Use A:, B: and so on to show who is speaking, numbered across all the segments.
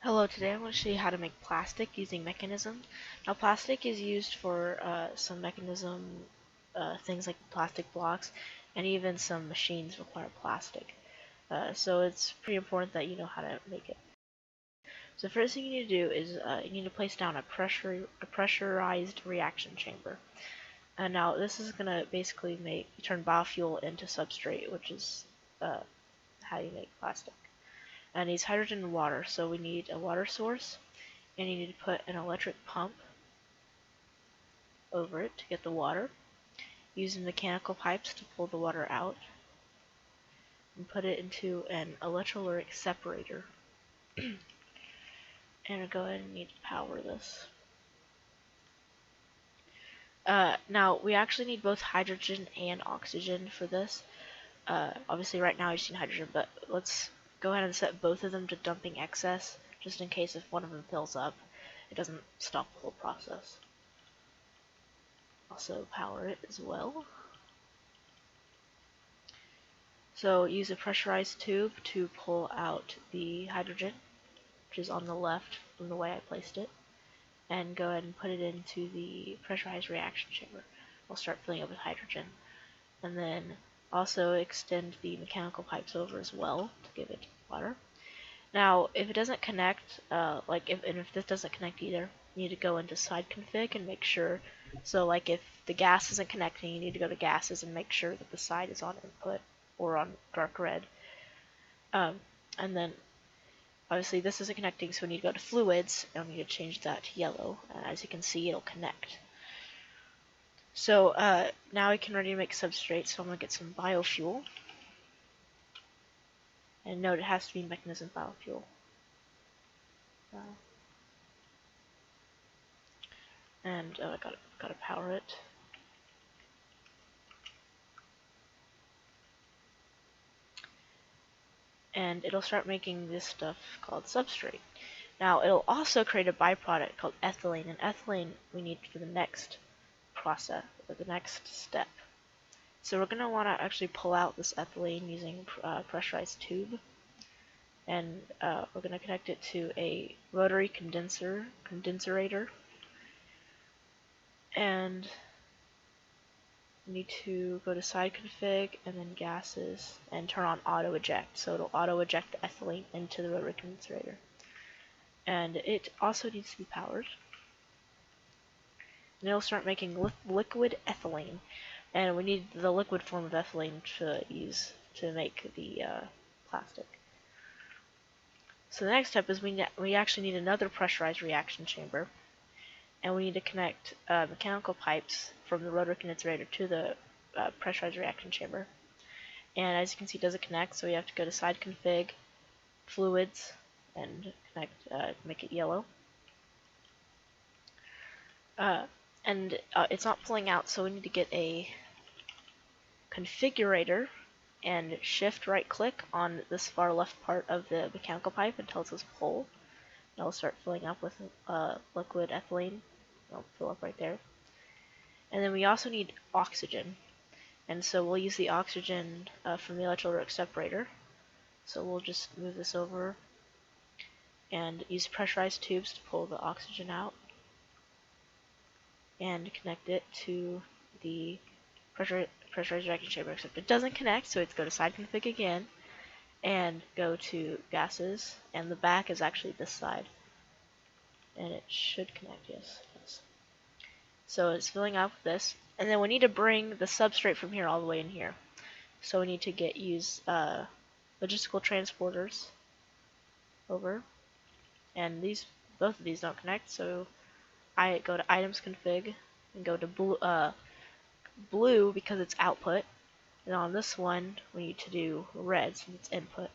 A: Hello, today I'm going to show you how to make plastic using Mekanism. Now plastic is used for some Mekanism things like plastic blocks, and even some machines require plastic. So it's pretty important that you know how to make it. So the first thing you need to do is you need to place down a pressurized reaction chamber. And now this is going to basically turn biofuel into substrate, which is how you make plastic. And it needs hydrogen and water, so we need a water source, and you need to put an electric pump over it to get the water, using mechanical pipes to pull the water out, and put it into an electrolytic separator. And go ahead and need to power this. Now, we actually need both hydrogen and oxygen for this. Obviously right now I just need hydrogen, but let's go ahead and set both of them to dumping excess, just in case if one of them fills up, it doesn't stop the whole process. Also power it as well. So use a pressurized tube to pull out the hydrogen, which is on the left from the way I placed it, and go ahead and put it into the pressurized reaction chamber. I'll start filling up with hydrogen, and then also extend the mechanical pipes over as well to give it water. Now, if it doesn't connect, if this doesn't connect either, you need to go into side config and make sure. So, like if the gas isn't connecting, you need to go to gases and make sure that the side is on input or on dark red. And then, obviously, this isn't connecting, so we need to go to fluids and we need to change that to yellow. And as you can see, it'll connect. So now we can ready to make substrate. So I'm gonna get some biofuel. And note it has to be Mekanism biofuel. And I gotta power it. And it'll start making this stuff called substrate. Now it'll also create a byproduct called ethylene, and ethylene we need for the next process, or the next step. So we're gonna want to actually pull out this ethylene using a pressurized tube, and we're gonna connect it to a rotary condenserator, and we need to go to side config and then gases and turn on auto eject, so it'll auto eject the ethylene into the rotary condenserator. And it also needs to be powered. And it'll start making liquid ethylene, and we need the liquid form of ethylene to use to make the plastic. So the next step is we actually need another pressurized reaction chamber, and we need to connect mechanical pipes from the rotary condensator to the pressurized reaction chamber. And as you can see, it doesn't connect, so we have to go to side config, fluids, and connect, make it yellow. And it's not pulling out, so we need to get a configurator and shift right click on this far left part of the mechanical pipe until it says pull. It'll start filling up with liquid ethylene. It'll fill up right there. And then we also need oxygen, and so we'll use the oxygen from the electrolytic separator. So we'll just move this over and use pressurized tubes to pull the oxygen out and connect it to the pressurized reaction chamber, except it doesn't connect, so it's go to side config again and go to gases, and the back is actually this side, and it should connect. Yes, it does. So it's filling up with this, and then we need to bring the substrate from here all the way in here. So we need to use logistical transporters over, and both of these don't connect, so I go to items config and go to blue because it's output, and on this one we need to do red since it's input.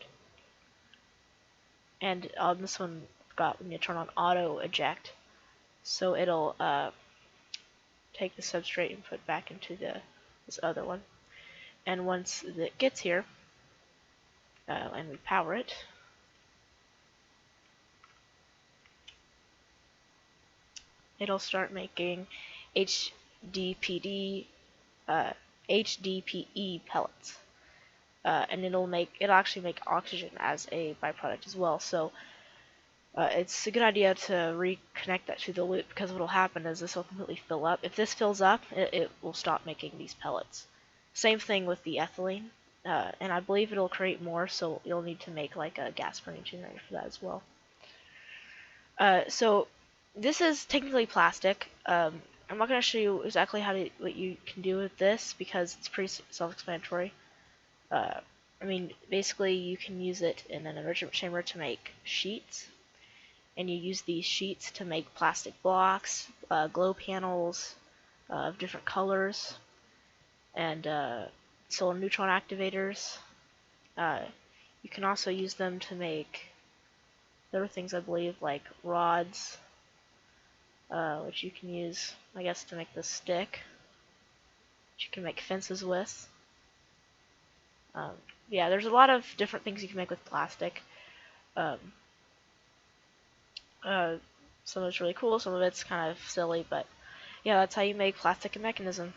A: And on this one we need to turn on auto eject, so it'll take the substrate and put back into this other one. And once it gets here, and we power it, it'll start making HDPE pellets, and it'll actually make oxygen as a byproduct as well. So it's a good idea to reconnect that to the loop, because what will happen is this will completely fill up. If this fills up, it will stop making these pellets. Same thing with the ethylene, and I believe it'll create more, so you'll need to make like a gas burning generator for that as well. So this is technically plastic. I'm not going to show you exactly what you can do with this, because it's pretty self-explanatory. I mean, basically you can use it in an enrichment chamber to make sheets, and you use these sheets to make plastic blocks, glow panels of different colors, and solar neutron activators. Uh, you can also use them to make other things, I believe, like rods, which you can use, I guess, to make the stick, which you can make fences with. Um, yeah, there's a lot of different things you can make with plastic. Um, some of it's really cool, some of it's kind of silly, but yeah, that's how you make plastic and mechanism.